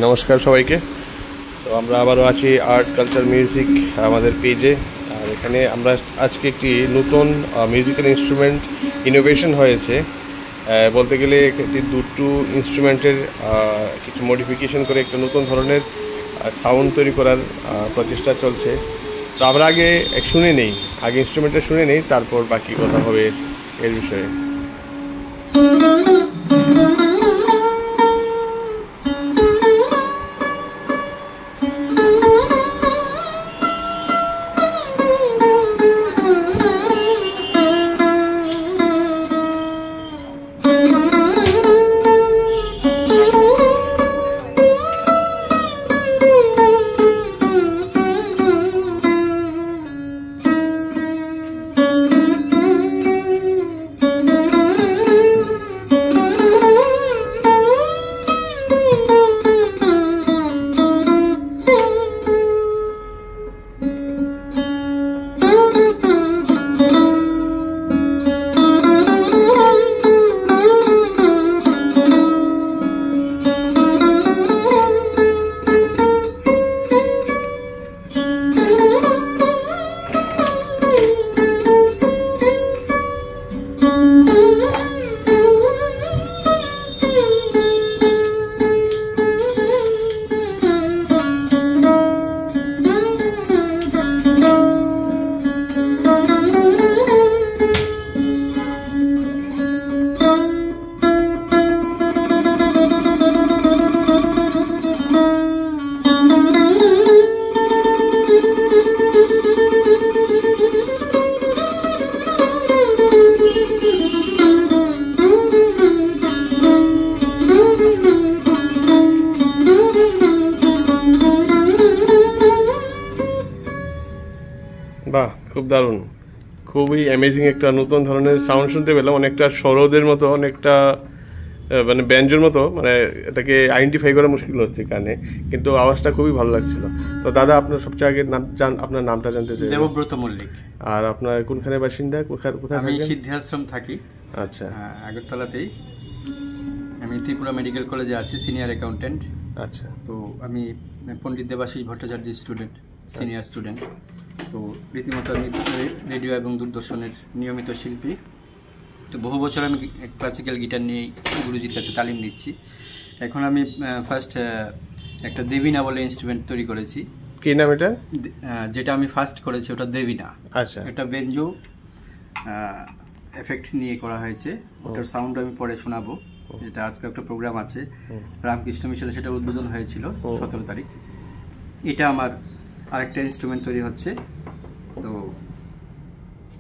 নমস্কার সবাইকে। তো আমরা আবারও আছি আর্ট কালচার মিউজিক আমাদের পেজে। আর এখানে আমরা আজকে একটি নতুন মিউজিক্যাল ইনস্ট্রুমেন্ট ইনোভেশন হয়েছে, বলতে গেলে একটি দুটো ইনস্ট্রুমেন্টের কিছু মডিফিকেশন করে একটা নতুন ধরনের সাউন্ড তৈরি করার প্রচেষ্টা চলছে। তো আমরা আগে ইনস্ট্রুমেন্টটা শুনে নেই, তারপর বাকি কথা হবে এর বিষয়ে। বাহ, খুব দারুণ, খুবই অ্যামেজিং একটা নতুন ধরনের সাউন্ড শুনতে পেলাম। অনেকটা সরোদের মতো, অনেকটা মানে ব্যঞ্জোর মতো, মানে এটাকে আইডেন্টিফাই করা মুশকিল হচ্ছে কানে, কিন্তু আওয়াজটা খুবই ভালো লাগছিল। তো দাদা, আপনার সবচেয়ে আগে আপনার নামটা জানতে চাই। দেবব্রত মল্লিক। আর আপনার কোনখানে বাসিন্দা, কোথায়? আমি সিদ্ধাশ্রম থাকি। আচ্ছা, আগরতলাতেই। আমি ত্রিপুরা মেডিকেল কলেজে আছি, সিনিয়র অ্যাকাউন্টেন্ট। আচ্ছা। তো আমি পণ্ডিত দেবাশিস ভট্টাচার্যের স্টুডেন্ট, সিনিয়র স্টুডেন্ট। তো রীতিমতো আমি রেডিও এবং দূরদর্শনের নিয়মিত শিল্পী। তো বহু বছর আমি ক্লাসিক্যাল গিটার নিয়ে গুরুজির কাছে তালিম নিচ্ছি। এখন আমি ফার্স্ট একটা দেবিনা বলে ইনস্ট্রুমেন্ট তৈরি করেছি। কি নাম এটা? যেটা আমি ফার্স্ট করেছি ওটা দেবিনা। আচ্ছা। এটা বেঞ্জো এফেক্ট নিয়ে করা হয়েছে। ওটার সাউন্ড আমি পরে শোনাবো। যেটা আজকে একটা প্রোগ্রাম আছে রামকৃষ্ণ মিশনে, সেটা উদ্বোধন হয়েছিল 17 তারিখ। এটা আমার আরেকটা ইনস্ট্রুমেন্ট তৈরি হচ্ছে। তো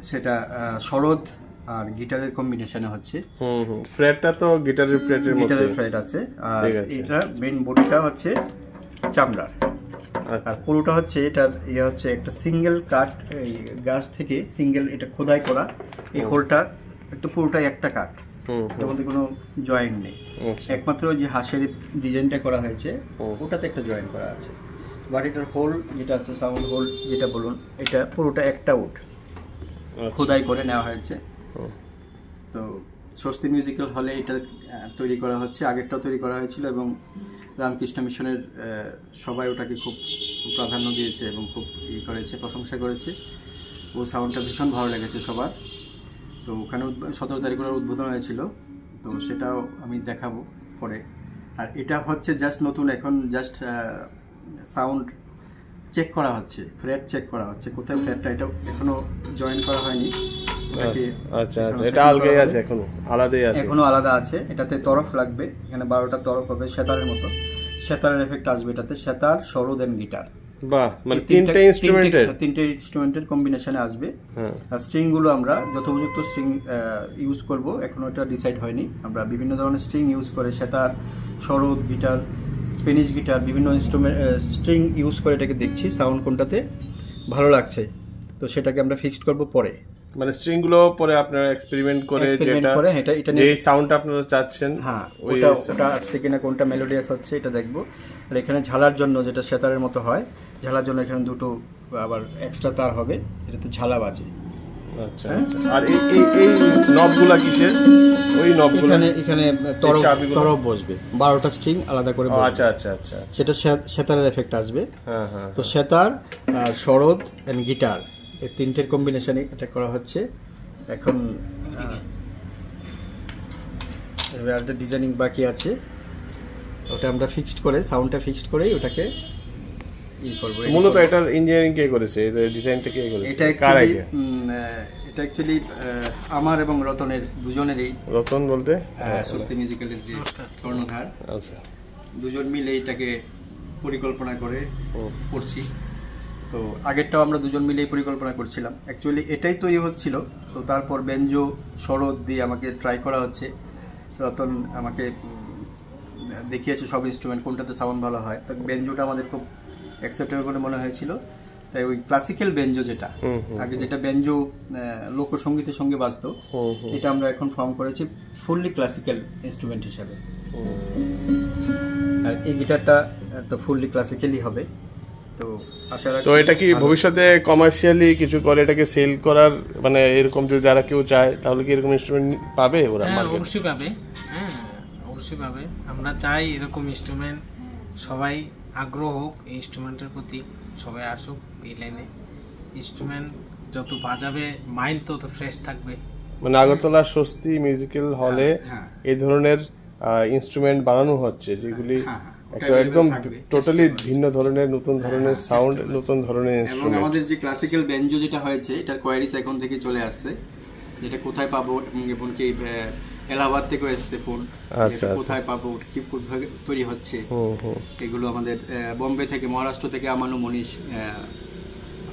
সেটা সরোদ আর গিটারের কম্বিনেশনে হচ্ছে। ফ্রেটটা তো গিটারের ফ্রেট আছে। আর এটা মেইন বডিটা হচ্ছে চামড়ার। আর পুরোটা হচ্ছে এটার হচ্ছে একটা সিঙ্গেল কাট, এই গাছ থেকে সিঙ্গেল এটা খোদাই করা। এই হোলটা একটা পুরোটাই একটা কাট, এর মধ্যে কোনো জয়েন্ট নেই। একমাত্র যে হাঁসের ডিজাইনটা করা হয়েছে ওটাতে একটা জয়েন্ট করা আছে। বাট এটার হোল যেটা আছে, সাউন্ড হোল যেটা বলুন, এটা পুরোটা একটা উড খোদাই করে নেওয়া হয়েছে। তো স্বস্তি মিউজিক্যাল হলে এটা তৈরি করা হচ্ছে। আগেরটাও তৈরি করা হয়েছিল এবং রামকৃষ্ণ মিশনের সবাই ওটাকে খুব প্রাধান্য দিয়েছে এবং খুব করেছে, প্রশংসা করেছে। ও সাউন্ডটা ভীষণ ভালো লেগেছে সবার। তো ওখানে 17 তারিখ উদ্বোধন হয়েছিল। তো সেটাও আমি দেখাবো পরে। আর এটা হচ্ছে জাস্ট নতুন, এখন জাস্ট সাউন্ড চেক করা হচ্ছে, ফ্রেট চেক করা হচ্ছে, কোথায় ফ্রেটটা, এটা এখনো জয়েন করা হয়নি। আচ্ছা আচ্ছা, এটা আলাদাই আছে, এখনো আলাদা আছে। এটাতে তরফ লাগবে, এখানে 12টা তরফ হবে, সেতারের মতো। সেতারের এফেক্ট আসবে এটাতে, সেতার, সরোদ এন্ড গিটার। বাহ, মানে তিনটে ইনস্ট্রুমেন্টের কম্বিনেশনে আসবে। আর স্ট্রিং গুলো আমরা যথোপযুক্ত স্ট্রিং ইউজ করব, এখনো এটা ডিসাইড হয়নি। আমরা বিভিন্ন ধরনের স্ট্রিং ইউজ করে sitar, sarod, guitar, Spanish guitar, বিভিন্ন ইনস্ট্রুমেন্ট স্ট্রিং ইউজ করে এটাকে দেখছি সাউন্ড কোনটাতে ভালো লাগছে। তো সেটাকে আমরা ফিক্সড করব পরে। মানে স্ট্রিং গুলো পরে আপনারা এক্সপেরিমেন্ট করে যেটা এই সাউন্ডটা আপনারা চাচ্ছেন, হ্যাঁ, ওটা আসছে কিনা, কোনটা মেলোডিয়াস হচ্ছে এটা দেখবো। আর এখানে ঝালার জন্য, যেটা সেতারের মতো হয়, ঝালার জন্য এখানে দুটো আবার এক্সট্রা তার হবে, এটাতে ঝালা বাজে। আচ্ছা আচ্ছা। আর এই নবগুলা কিসের? ওই নবগুলো এখানে তরফ বসবে, 12টা স্ট্রিং আলাদা করে। আচ্ছা আচ্ছা আচ্ছা। সেটা সেতারের এফেক্ট আসবে। হ্যাঁ হ্যাঁ। তো সেতার আর সরোদ এন্ড গিটার এই তিনটের কম্বিনেশনে এটা করা হচ্ছে। এখন একটা ডিজাইনিং বাকি আছে, ওটা আমরা ফিক্সড করে সাউন্ডটা ফিক্সড করেই ওটাকে করব। মূলত এটার ইঞ্জিনিয়ারিং কে করেছে, এই ডিজাইনটা কে করেছে? এটা অ্যাকচুয়ালি আমার এবং রতনের দুজনেরই। রতন বলতে স্বস্তি মিউজিক্যালের যে কর্ণধার, আচ্ছা, দুজন মিলে এটাকে পরিকল্পনা করে করছি। তো আগেরটাও আমরা দুজন মিলেই পরিকল্পনা করছিলাম, অ্যাকচুয়ালি এটাই তৈরি হচ্ছিল। তো তারপর বেঞ্জো সরোদ দিয়ে আমাকে ট্রাই করা হচ্ছে। রতন আমাকে দেখিয়েছে সব ইনস্ট্রুমেন্ট কোনটাতে সাউন্ড ভালো হয়। তো বেঞ্জোটা আমাদের খুব অ্যাকসেপ্টেবল বলে মনে হয়েছিল। তাই ওই ক্লাসিক্যাল বেঞ্জো যেটা আগে যেটা বেঞ্জো লোকসঙ্গীতের সঙ্গে বাজতো, এটা আমরা এখন ফর্ম করেছি ফুললি ক্লাসিক্যাল ইনস্ট্রুমেন্ট হিসাবে। আর এই গিটারটা তো ফুললি ক্লাসিক্যালই হবে। তো আশা রাখছি। তো এটা কি ভবিষ্যতে কমার্শিয়ালি কিছু করে এটাকে সেল করার, মানে এরকম যদি যারা কেউ চায় তাহলে কি এরকম ইনস্ট্রুমেন্ট পাবে ওরা? অবশ্যই পাবে, হ্যাঁ অবশ্যই পাবে। আমরা চাই এরকম ইনস্ট্রুমেন্ট সবাই আগ্রহ হোক এই ইনস্ট্রুমেন্টের প্রতি, সবাই আসুক এই লাইনে। ইনস্ট্রুমেন্ট যত বাজাবে মাইন্ড তত ফ্রেশ থাকবে। মানে আগরতলা স্বস্তি মিউজিক্যাল হলে এই ধরনের ইনস্ট্রুমেন্ট বানানো হচ্ছে, যেগুলি একদম টোটালি ভিন্ন ধরনের, নতুন ধরনের সাউন্ড, নতুন ধরনের ইনস্ট্রুমেন্ট। এবং আমাদের যে ক্লাসিক্যাল বেঞ্জো যেটা হয়েছে, এটার কোয়ারিজ এখন থেকে চলে আসছে, যেটা কোথায় পাবো, এবং কি এলাহাবাদ থেকে এসছে ফোন, কোথায় পাবো, কি কোথায় তৈরি হচ্ছে, এগুলো আমাদের বোম্বে থেকে, মহারাষ্ট্র থেকে আমানু মনীষ,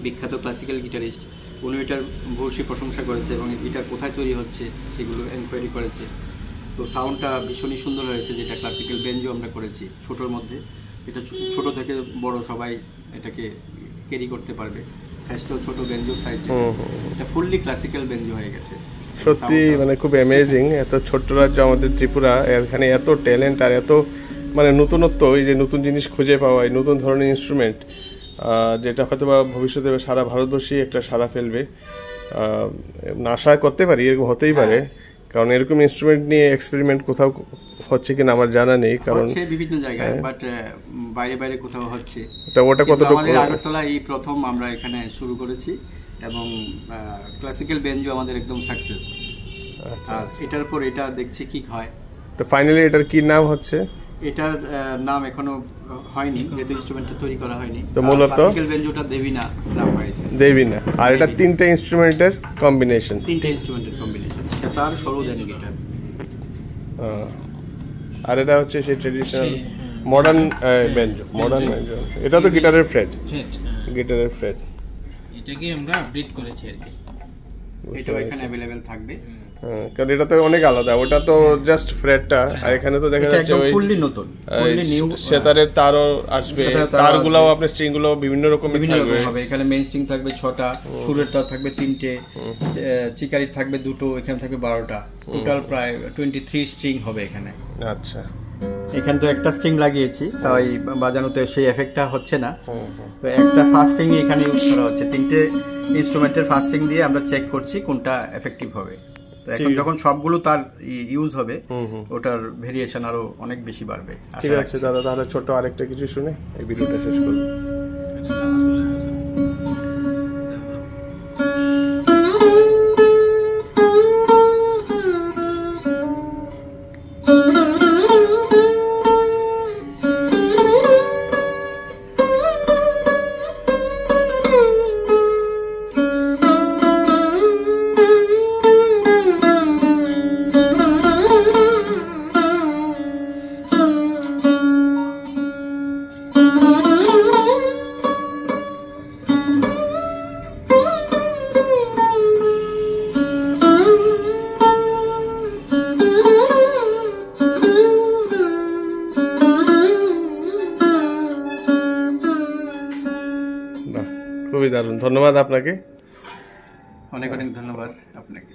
বিখ্যাত ক্লাসিক্যাল গিটারিস্ট, উনি এটার ভূয়সী প্রশংসা করেছে এবং গিটার কোথায় তৈরি হচ্ছে সেগুলো এনকোয়ারি করেছে। তো সাউন্ডটা ভীষণই সুন্দর হয়েছে, যেটা ক্লাসিক্যাল বেঞ্জো আমরা করেছি ছোটোর মধ্যে। এটা ছোট থেকে বড় সবাই এটাকে ক্যারি করতে পারবে। সাইজটাও ছোট, বেঞ্জো সাইজ, এটা ফুললি ক্লাসিক্যাল বেঞ্জো হয়ে গেছে। সত্যি মানে খুব অ্যামেজিং। এত ছোট্ট রাজ্য আমাদের ত্রিপুরা, এখানে এত ট্যালেন্ট আর এত মানে নতুনত্ব, এই যে নতুন জিনিস খুঁজে পাওয়া, এই নতুন ধরনের ইনস্ট্রুমেন্ট, যেটা হয়তো বা ভবিষ্যতে সারা ভারতবর্ষেই একটা সাড়া ফেলবে। আশা করতে পারি এরকম হতেই পারে, কারণ এরকম ইনস্ট্রুমেন্ট নিয়ে এক্সপেরিমেন্ট কোথাও হচ্ছে কিনা আমার জানা নেই, কারণ বিভিন্ন জায়গায়, বাট বাইরে বাইরে কোথাও হচ্ছে। ওটা কতটুকু আমাদের আগরতলা এই প্রথম আমরা এখানে শুরু করেছি, এবং ক্লাসিক্যাল বেঞ্জো আমাদের একদম সাকসেস। আর এটার পর এটা দেখছি কি হয়। তো ফাইনালি এটার কি নাম হচ্ছে? এটার নাম এখনো হয়নি, যেহেতু ইনস্ট্রুমেন্টটা তৈরি করা হয়নি। তো মূলত ক্লাসিক্যাল বেঞ্জোটা দেবিনা নাম হয়েছে। দেবিনা। আর এটা তিনটা ইনস্ট্রুমেন্টের combination, sitar, sarod and guitar. আর এটা হচ্ছে সেই traditional modern banjo. Modern banjo, এটা তো গিটারের ফ্রেট, গিটারের ফ্রেট, এটাকে আমরা আপডেট করেছি আর কি। এটা এখানে अवेलेबल থাকবে। কারণ এটা তো অনেক আলাদা, ওটা তো জাস্ট ফ্রেটটা, আর এখানে তো দেখা যাচ্ছে ওই ফুললি নতুন, ফুললি নিউ। সেতারের তারও আসবে, তারগুলোও আপনার স্ট্রিংগুলো বিভিন্ন রকমের থাকবে। এখানে মেইন স্ট্রিং থাকবে 6টা, সুরের তার থাকবে 3টে, চিকারির থাকবে 2টো, এখানে থাকবে 12টা, টোটাল প্রায় 23 স্ট্রিং হবে এখানে। আচ্ছা, এখানে তো একটা স্ট্রিং লাগিয়েছি, তাই বাজানোতে সেই এফেক্টটা হচ্ছে না। তো একটা ফাস্টিং এখানে ইউজ করা হচ্ছে, 3টে ইনস্ট্রুমেন্টের ফাস্টিং দিয়ে আমরা চেক করছি কোনটা এফেক্টিভ হবে। তো এখন যখন সবগুলো তার ইউজ হবে, ওটার ভেরিয়েশন আরো অনেক বেশি বাড়বে। ঠিক আছে দাদা, তাহলে ছোট আরেকটা কিছু শুনে এই ভিডিওটা শেষ করব। খুবই দারুণ, ধন্যবাদ আপনাকে। অনেক অনেক ধন্যবাদ আপনাকে।